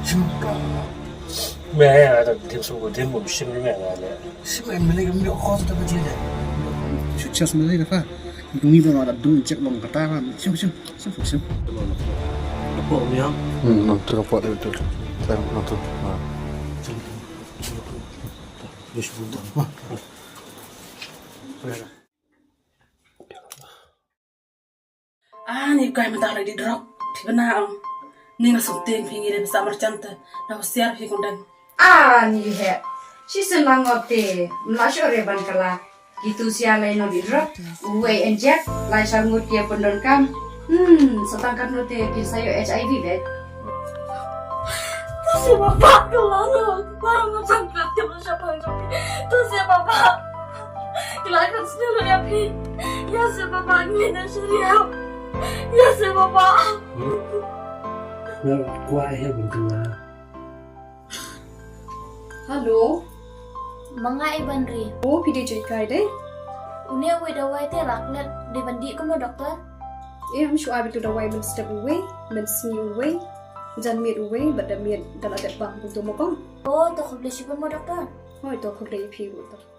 Juga. Mẹ là thêm số của thêm một sim với mẹ là Siapa yang beli kami kau sudah kecil dah. Sukses mulai dah, Itu ni pun ada dulu cek long kata kan. Sim. bộ nhá. Nonton apa itu? Saya nonton. Đi xuống đó. Ni kaya mentah lagi drop. Di benar. Ni ngasuk ting pinggir bisa mercanta. Nah usiar pingundan. Ni he. Si senang ngote. Melasuk reban kala. Gitu sialai no di drop. Uwe enjek. Lai sangut dia pendon kam. Setangkat note kisayo HIV bet. Tuh si bapak kelarang. Baru macam kerja siapa yang kopi. Tuh si bapak. Kelakan sendiri ya pi. Ya si bapak ini dah syariah. Ya si bapak. Nó qua hay bình thường à? Halo. Mga Ibanri. Oh, PDJ kai deh. Unia we dawai te laklet di bandi ko mo doktor. हम शुआ बितु दवाई मन स्टेप उवे मन स्नी उवे जन मेट उवे बद मेट दला दे बांग बुतो मकों Oh, to ko blesi mo doktor. होय तो खुले फी बुतो